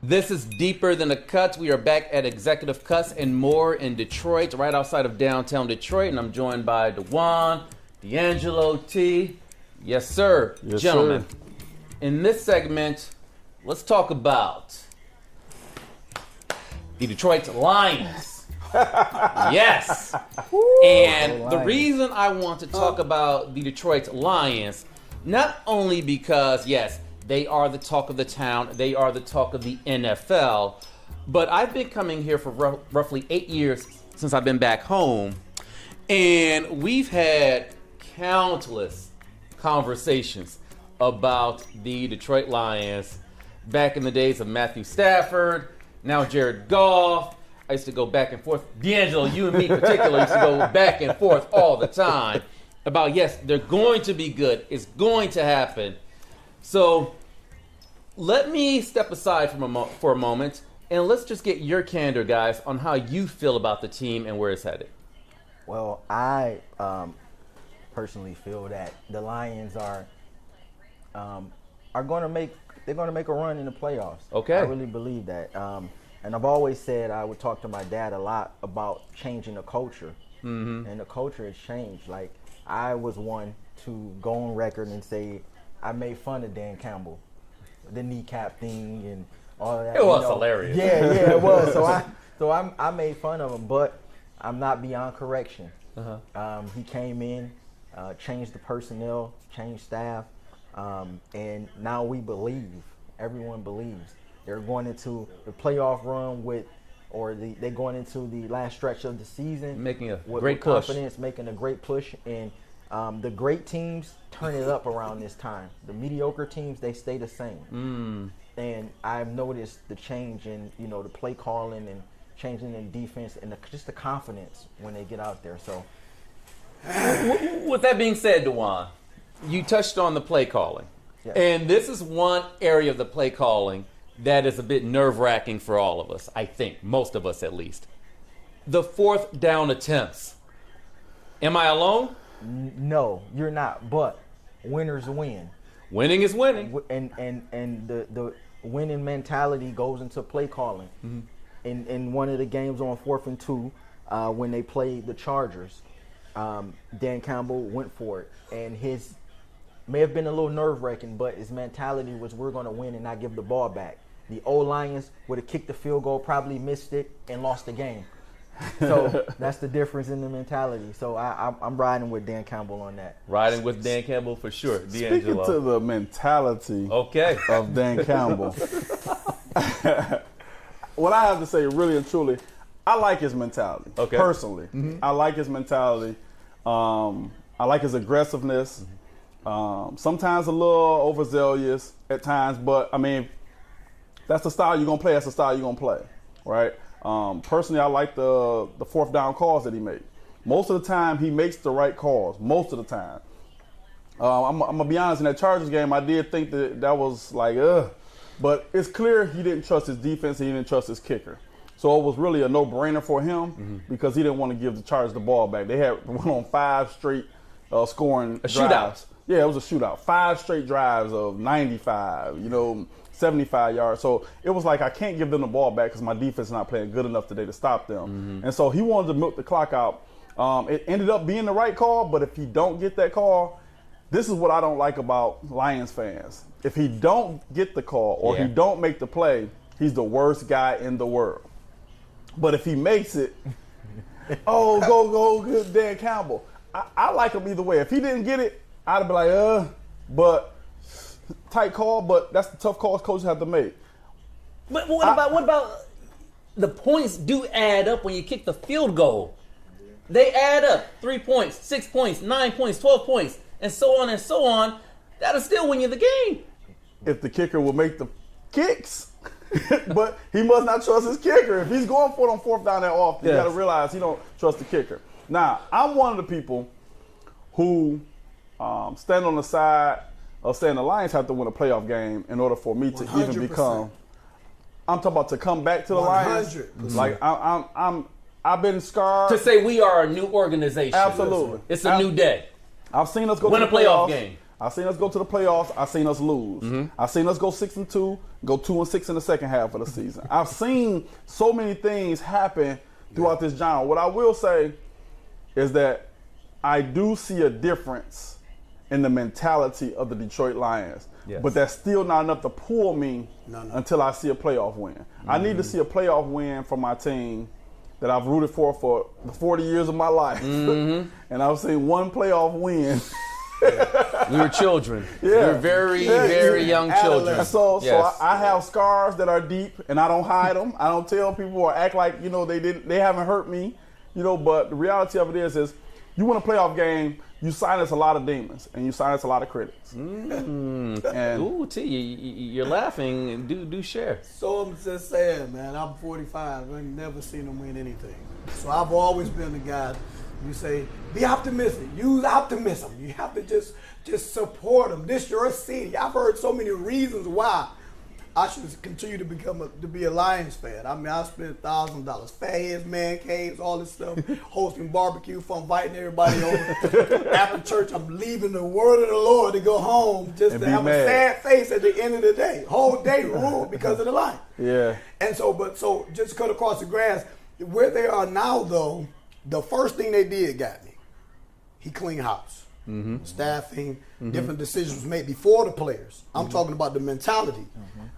This is Deeper Than the Cuts. We are back at Executive Cuts and More in Detroit, right outside of downtown Detroit, and I'm joined by Dewan, D'Angelo, T. Yes, sir. Yes, gentlemen. sir. In this segment, let's talk about the Detroit Lions. Yes. And the reason I want to talk about the Detroit Lions, not only because, yes, they are the talk of the town, they are the talk of the NFL, but I've been coming here for roughly 8 years since I've been back home, and we've had countless conversations about the Detroit Lions back in the days of Matthew Stafford, now Jared Goff. I used to go back and forth. D'Angelo, you and me in particular, used to go back and forth all the time about, yes, they're going to be good. It's going to happen. So let me step aside for a moment, and let's just get your candor, guys, on how you feel about the team and where it's headed. Well, I personally feel that the Lions are going to make a run in the playoffs. Okay. I really believe that. And I've always said I would talk to my dad a lot about changing the culture. Mm-hmm. And the culture has changed. Like, I was one to go on record and say I made fun of Dan Campbell, the kneecap thing and all of that. It was hilarious. Yeah, it was. So I made fun of him, but I'm not beyond correction. Uh-huh. He came in, changed the personnel, changed staff, and now we believe. Everyone believes. They're going into the playoff run they're going into the last stretch of the season. Making a with great push. Confidence, making a great push. And the great teams turn it up around this time. The mediocre teams, they stay the same. And I've noticed the change in, the play calling and changing in defense and just the confidence when they get out there. So, with that being said, Dewan, you touched on the play calling. Yes. And this is one area of the play calling that is a bit nerve-wracking for all of us, I think, most of us at least. The fourth down attempts. Am I alone? No, you're not. But winners win. Winning is winning. And the winning mentality goes into play calling. Mm-hmm. In one of the games on 4th and 2, when they played the Chargers, Dan Campbell went for it. And his may have been a little nerve-wracking, but his mentality was, we're going to win and not give the ball back. The old Lions would have kicked the field goal, probably missed it, and lost the game. So that's the difference in the mentality. So I'm riding with Dan Campbell on that. Riding with Dan Campbell for sure. D'Angelo. Speaking to the mentality of Dan Campbell, what I have to say really and truly, I like his mentality. Okay. Personally. Mm-hmm. I like his mentality. I like his aggressiveness. Mm-hmm. Sometimes a little overzealous at times, but I mean, that's the style you're going to play. That's the style you're going to play, right? Personally, I like the fourth down calls that he made. Most of the time, he makes the right calls. Most of the time. I'm going to be honest, in that Chargers game, I did think that was like, but it's clear he didn't trust his defense and he didn't trust his kicker. So it was really a no-brainer for him because he didn't want to give the Chargers the ball back. They went on 5 straight scoring drives. Shootout. Yeah, it was a shootout. 5 straight drives of 95, 75 yards. So it was like, I can't give them the ball back because my defense is not playing good enough today to stop them. Mm-hmm. And so he wanted to milk the clock out. It ended up being the right call, but if he don't get that call, this is what I don't like about Lions fans. If he don't get the call or he don't make the play, he's the worst guy in the world. But if he makes it, go, good Dan Campbell. I like him either way. If he didn't get it, I'd be like, but tight call, but that's the tough calls coaches have to make. But what about the points do add up when you kick the field goal? They add up. 3 points, 6 points, 9 points, 12 points, and so on and so on. That'll still win you the game. If the kicker will make the kicks. But he must not trust his kicker. If he's going for it on fourth down that often, you got to realize he don't trust the kicker. Now, I'm one of the people who stand on the side of saying the Lions have to win a playoff game in order for me to 100%. even become. I'm talking about to come back to the Lions. 100%. Like I've been scarred. To say we are a new organization. Absolutely. It's a new day. I've seen us go Win to a the playoff playoffs. game. I've seen us go to the playoffs. I've seen us lose. I've seen us go 6-2, go 2-6 in the second half of the season. I've seen so many things happen throughout this genre. What I will say is that I do see a difference in the mentality of the Detroit Lions. Yes. But that's still not enough to pull me until I see a playoff win. I need to see a playoff win from my team that I've rooted for the 40 years of my life. And I've seen one playoff win. We were children. We were very, very young children. So I have scars that are deep, and I don't hide them. I don't tell people or act like, you know, they haven't hurt me. You know, but the reality of it is you win a playoff game, you silence a lot of demons, and you silence a lot of critics. And Ooh, T, you're laughing. Do share. So I'm just saying, man, I'm 45. I've never seen them win anything. So I've always been the guy, you say, be optimistic. Use optimism. You have to just support them. This your city. I've heard so many reasons why I should continue to be a Lions fan. I mean, I spent $1,000. Fatheads, man caves, all this stuff, hosting barbecue, for inviting everybody over. After church, I'm leaving the word of the Lord to go home just to have a sad face at the end of the day. Whole day ruined because of the Lions. yeah. And so just cut across the grass. Where they are now, though, the first thing they did got me. He cleaned house. Staffing, different decisions made before the players. I'm talking about the mentality.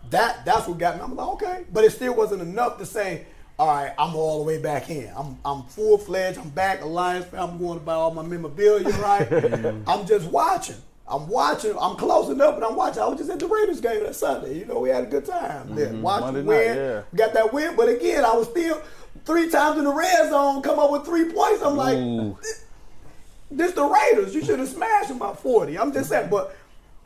That's what got me. I'm like, okay. But it still wasn't enough to say, all right, I'm all the way back in. I'm full-fledged. I'm back, a Lions fan. I'm going to buy all my memorabilia, right? I'm just watching. I'm close enough, but I'm watching. I was just at the Raiders game that Sunday. You know, we had a good time there. Watched the win. Got that win. But again, I was still 3 times in the red zone, come up with 3 points. I'm like, this the Raiders. You should have smashed them by 40. I'm just saying, but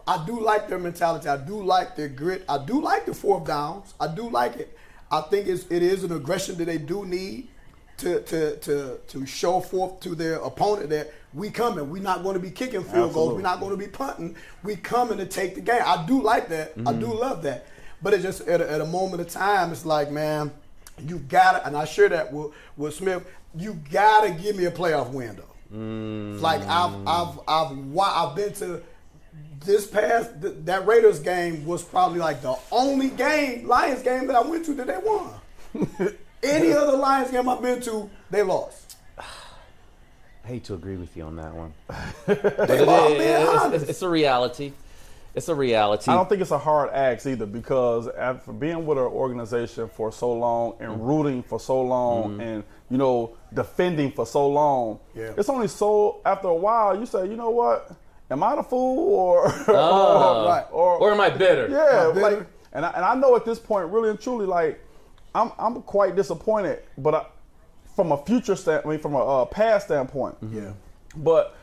I do like their mentality. I do like their grit. I do like the 4th downs. I do like it. I think it is an aggression that they do need to show forth to their opponent that we coming. We're not going to be kicking field goals. We're not going to be punting. We coming to take the game. I do like that. I do love that. But it's just at a moment of time, it's like, man, you got to, and I share that with Smith, you got to give me a playoff win, though. It's like I've been to this past that Raiders game was probably like the only Lions game that I went to that they won. Any other Lions game I've been to, they lost. I hate to agree with you on that one. It's It's a reality. It's a reality. I don't think it's a hard ask either, because after being with an organization for so long and rooting for so long and, you know, defending for so long, it's only so after a while you say, you know what, am I the fool or am I bitter? Yeah, like, and I know at this point, really and truly, like, I'm quite disappointed, but from a future standpoint, from a past standpoint, but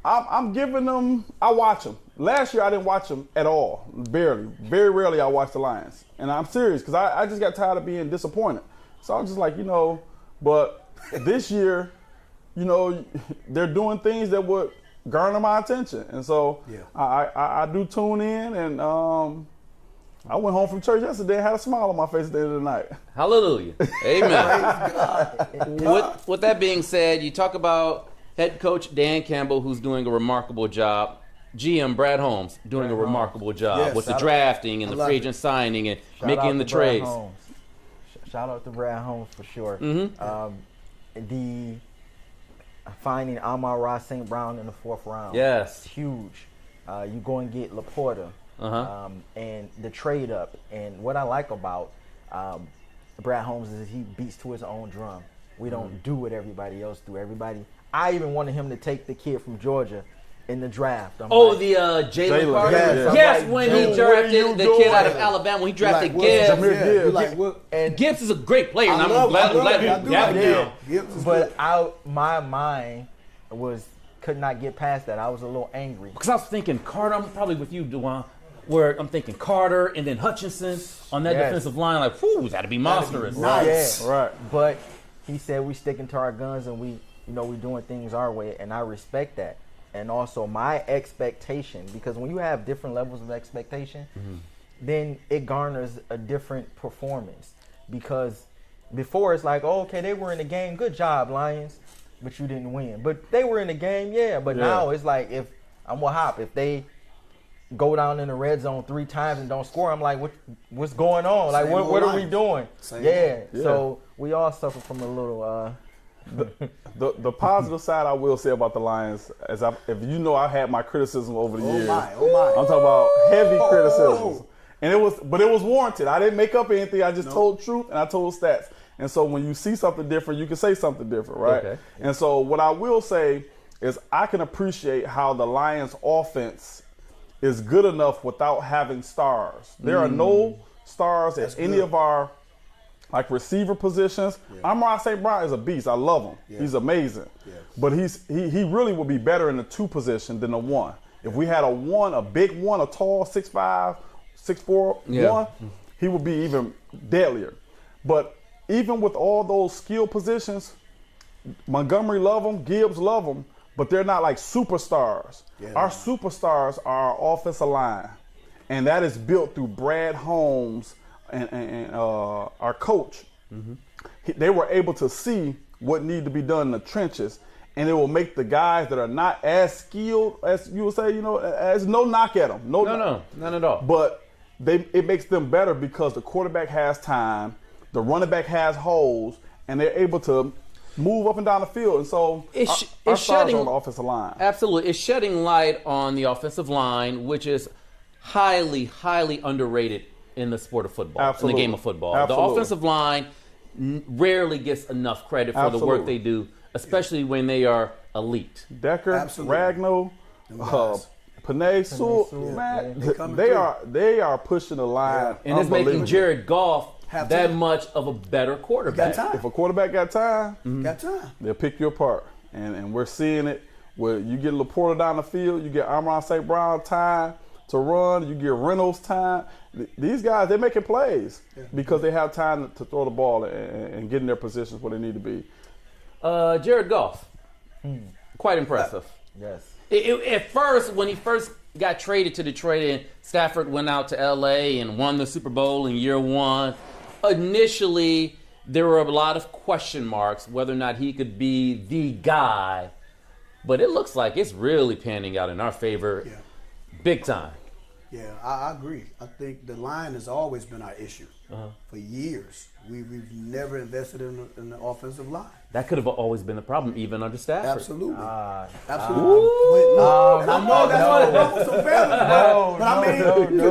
I'm giving them. I watch them. Last year I didn't watch them at all, barely, very rarely. I watched the Lions, and I'm serious because I just got tired of being disappointed. So I was just like, you know, but this year, you know, they're doing things that would garner my attention, and so I do tune in, and I went home from church yesterday and had a smile on my face at the end of the night. Hallelujah. Amen. With that being said, you talk about head coach Dan Campbell, who's doing a remarkable job. GM Brad Holmes doing a remarkable job with the drafting and the free agent signing and making the trades. Shout out to Brad Holmes for sure. The finding Amon-Ra St. Brown in the 4th round. Yes. Huge. You go and get Laporta. And the trade up. And what I like about Brad Holmes is he beats to his own drum. We don't do what everybody else do. I even wanted him to take the kid from Georgia in the draft. Jalen Carter? Yes, when he drafted the kid out of Alabama. When he drafted Gibbs. And Gibbs is a great player, and I'm glad you have him now. But my mind could not get past that. I was a little angry. Because I was thinking Carter, I'm probably with you, Dewan, where I'm thinking Carter and then Hutchinson on that defensive line, like, whew, that'd be monstrous. Nice. Yeah. Right. But he said we sticking to our guns and we doing things our way, and I respect that. And also my expectation, because when you have different levels of expectation, then it garners a different performance. Because before it's like, oh, okay, they were in the game, good job, Lions, but you didn't win. But they were in the game, but now it's like, if I'm with Hop, if they go down in the red zone 3 times and don't score, I'm like, what's going on? Like, Same what old are we Lions. doing? Same Yeah. old. So we all suffer from a little. The positive side I will say about the Lions, if you know, I had my criticism over the years. Oh my. I'm talking about heavy criticisms, and it was warranted. I didn't make up anything. I just told truth and I told stats. And so when you see something different, you can say something different, right? Okay. And so what I will say is I can appreciate how the Lions offense is good enough without having stars. There are no stars at any of our like receiver positions. Amon-Ra St. Brown is a beast. I love him. He's amazing. But he really would be better in the 2 position than the 1. If we had a big one, a tall 6'5", 6'4", Yeah. 1, he would be even deadlier. But even with all those skill positions, Montgomery love them, Gibbs love them, but they're not like superstars. Our superstars are our offensive line, and that is built through Brad Holmes and our coach. They were able to see what needed to be done in the trenches, and it will make the guys that are not as skilled as you would say, as no knock at them. No, none at all. But it makes them better because the quarterback has time, the running back has holes, and they're able to move up and down the field. And so our stars are on the offensive line. Absolutely. It's shedding light on the offensive line, which is highly, highly underrated in the sport of football, Absolutely. in the game of football. Absolutely. The offensive line rarely gets enough credit for the work Absolutely. they do, especially when they are elite. Decker, Absolutely. Ragnow, guys. Panay Sewell, Sewell, man, They coming they through. are pushing the line. And it's making unbelievable. Jared Goff Have that to. much of a better quarterback. Got time. If a quarterback got time, Got time. they'll pick you apart. And we're seeing it where you get Laporta down the field, you get Amon-Ra St. Brown time to run, you get Reynolds time. These guys, they're making plays because they have time to throw the ball and get in their positions where they need to be. Jared Goff, quite impressive. Yes. At first, when he first got traded to Detroit and Stafford went out to L.A. and won the Super Bowl in year 1, initially there were a lot of question marks whether or not he could be the guy. But it looks like it's really panning out in our favor big time. Yeah, I agree. I think the line has always been our issue for years. We've never invested in the offensive line. That could have always been the problem, even under Stafford. Absolutely. Ah, Absolutely. And I know that's why the Broncos so valuable. But I mean,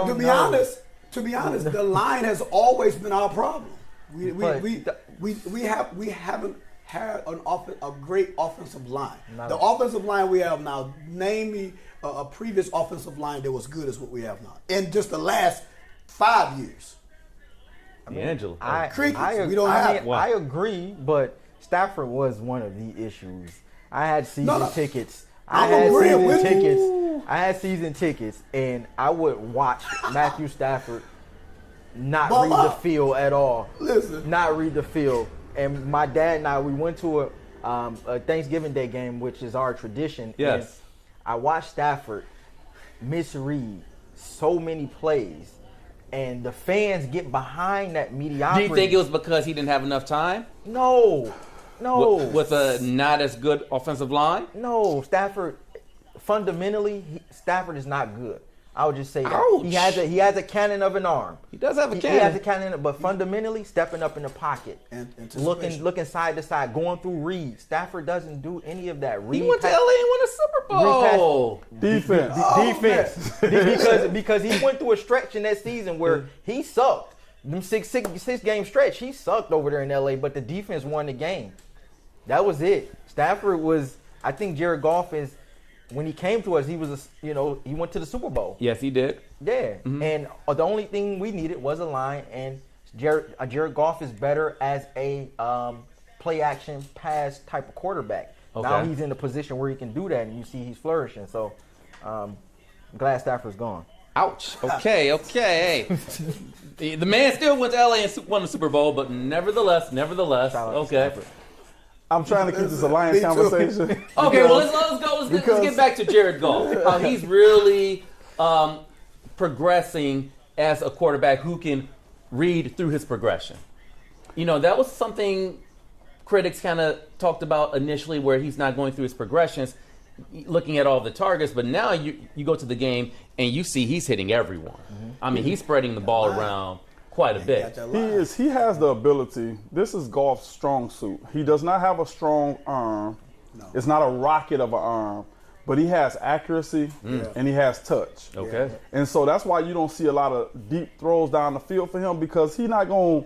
to be honest, the line has always been our problem. We haven't had a great offensive line. The offensive line we have now, name me a previous offensive line that was good as what we have now in just the last 5 years. D'Angelo. Crickets. We don't have. Wow. I agree, but Stafford was one of the issues. I had season tickets. I had season tickets, and I would watch Matthew Stafford not read the field at all. Listen. Not read the field. And my dad and I, we went to a Thanksgiving Day game, which is our tradition. Yes. And I watched Stafford misread so many plays, and the fans get behind that Do mediocrity. you think it was because he didn't have enough time No. with a not as good offensive line? No, Stafford. Fundamentally, Stafford is not good. I would just say that Ouch. he has a cannon of an arm. He does have a He cannon. has a cannon, but fundamentally, stepping up in the pocket, Anticipation. looking side to side, going through reads. Stafford doesn't do any of that. He went to LA and won a Super Bowl. Defense. because he went through a stretch in that season where he sucked. Them six game stretch, he sucked over there in LA, but the defense won the game. That was it. Stafford was. I think Jared Goff is. When he came to us, he was he went to the Super Bowl. Yes, he did. Yeah, and the only thing we needed was a line, and Jared Goff is better as a play action pass type of quarterback. Okay. Now he's in a position where he can do that, and you see he's flourishing. So, I'm glad Stafford's gone. Ouch. Okay. The man still went to LA and won the Super Bowl, but nevertheless. Shout out to Okay. Stafford. I'm trying to keep this Alliance Me too. conversation. Okay, well, let's get back to Jared Goff. How he's really progressing as a quarterback who can read through his progression. That was something critics kind of talked about initially, where he's not going through his progressions. looking at all the targets, but now you go to the game and you see he's hitting everyone. I mean, he's spreading the ball around quite a bit. He has the ability. This is Goff's strong suit. He does not have a strong arm. No. It's not a rocket of an arm, but he has accuracy and he has touch. Okay. And so that's why you don't see a lot of deep throws down the field for him, because he's not going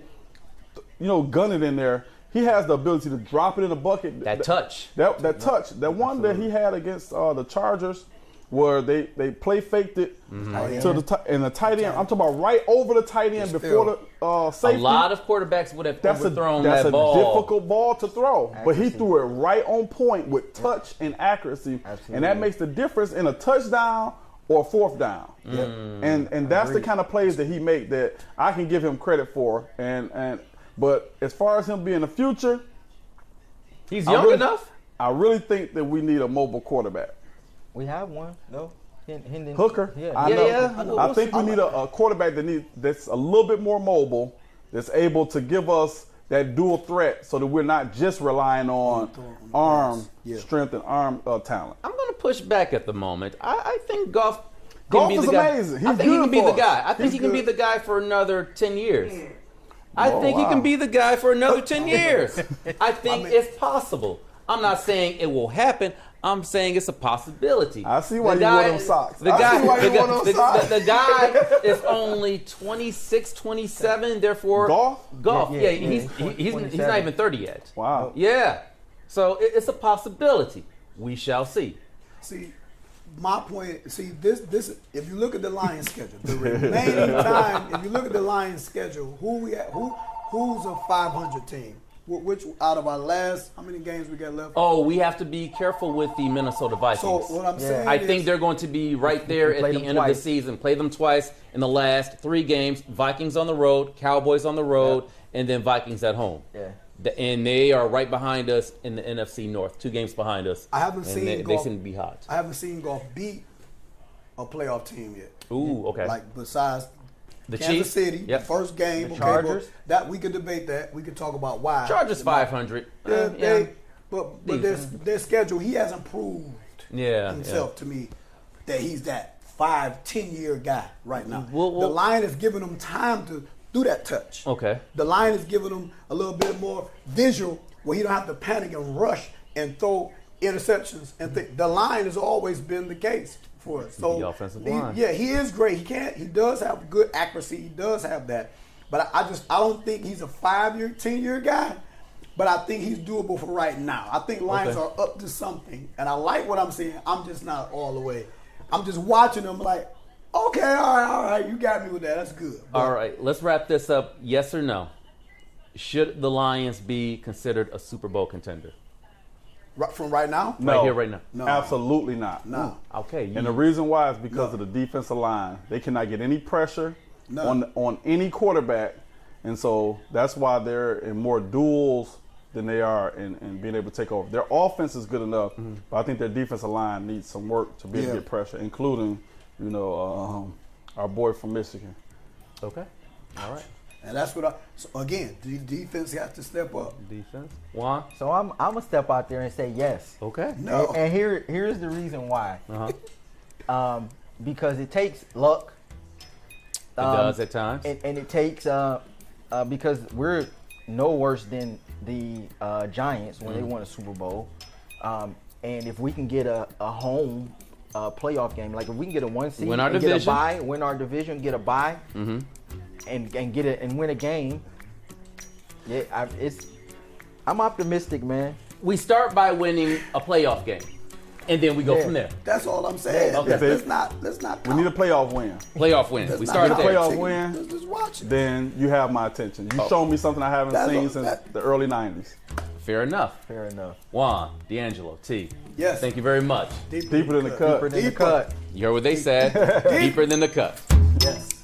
to, gun it in there. He has the ability to drop it in the bucket. That touch. That touch. That one that he had against the Chargers, where they play faked it to the tight end. I'm talking about right over the tight end before the safety. A lot of quarterbacks would have overthrown that's that ball. That's a difficult ball to throw, but he threw it right on point with touch and accuracy, and that makes the difference in a touchdown or a fourth down. And that's the kind of plays that he made that I can give him credit for. But as far as him being the future, he's young enough. I really think that we need a mobile quarterback. We have one, though. Hendon. Hooker. Yeah. I know. I think we need a quarterback that's a little bit more mobile, that's able to give us that dual threat, so that we're not just relying on arm strength and arm talent. I'm going to push back at the moment. I think Goff Goff can be is the guy. amazing. I He's think he can be good the for guy. us. I think he can be the guy for another 10 years. I Oh, think he wow. can be the guy for another 10 years. I think it's possible. I'm not saying it will happen. I'm saying it's a possibility. I see why you wore them socks. The I guy, see why you wore them socks. the guy is only 26, 27. Therefore, Goff. Yeah, he's not even 30 yet. Wow. Yeah. So it's a possibility. We shall see. See, my point. See, this. If you look at the Lions schedule, the remaining time. If you look at the Lions schedule, who's a 500 team? Which out of our last, how many games we got left? Oh, we have to be careful with the Minnesota Vikings. So what I'm saying I is, think they're going to be right there at the end of the season. Play them twice in the last 3 games. Vikings on the road, Cowboys on the road, and then Vikings at home. Yeah. And they are right behind us in the NFC North, 2 games behind us. I haven't seen they Goff, seem to be hot. I haven't seen Goff beat a playoff team yet. Ooh, okay. Like besides The Kansas Chiefs? City, Yep. the first game. The Okay, Chargers? but that we could debate that. We could talk about why. Chargers 500. But their schedule, he hasn't proved himself to me that he's that 5-10 year guy right now. Well, the line is giving him time to do that touch. Okay. The line is giving him a little bit more visual where he don't have to panic and rush and throw interceptions and the line has always been the case for us. So The offensive line. yeah, he is great. He does have good accuracy. He does have that. But I don't think he's a 5-year, 10-year guy. But I think he's doable for right now. I think Lions are up to something. And I like what I'm seeing. I'm just not all the way. I'm just watching them like, okay, all right, you got me with that. That's good. But All right, let's wrap this up. Yes or no? Should the Lions be considered a Super Bowl contender? from right now? No, Right here, right now. No. Absolutely not. No. Okay. And the reason why is because of the defensive line. They cannot get any pressure None. on any quarterback. And so that's why they're in more duels than they are in being able to take over. Their offense is good enough, but I think their defensive line needs some work to be able to get pressure, including, our boy from Michigan. Okay. All right. And that's what again, the defense has to step up. Defense. Juan? So I'm gonna step out there and say yes. Okay. No. And here's the reason why. Uh-huh. Because it takes luck. It does at times. And it takes because we're no worse than the Giants when they won a Super Bowl. And if we can get a home playoff game, like if we can get a 1 seed, Win our and division. get a bye, win our division, get a bye, and get it and win a game. Yeah, I'm optimistic, man. We start by winning a playoff game, and then we go from there. That's all I'm saying. Okay. Let's not. We need a playoff win. Playoff win. Let's We not start get there. playoff chicken. win. Let's just watch it. Then you have my attention. You show me something I haven't That's seen all- since that- the early 90s. Fair enough. Fair enough. Juan, D'Angelo, T. Yes. Thank you very much. Deeper than the cut. Deeper than the Deeper. cut. You heard what they said. Deeper than the cut. Yes.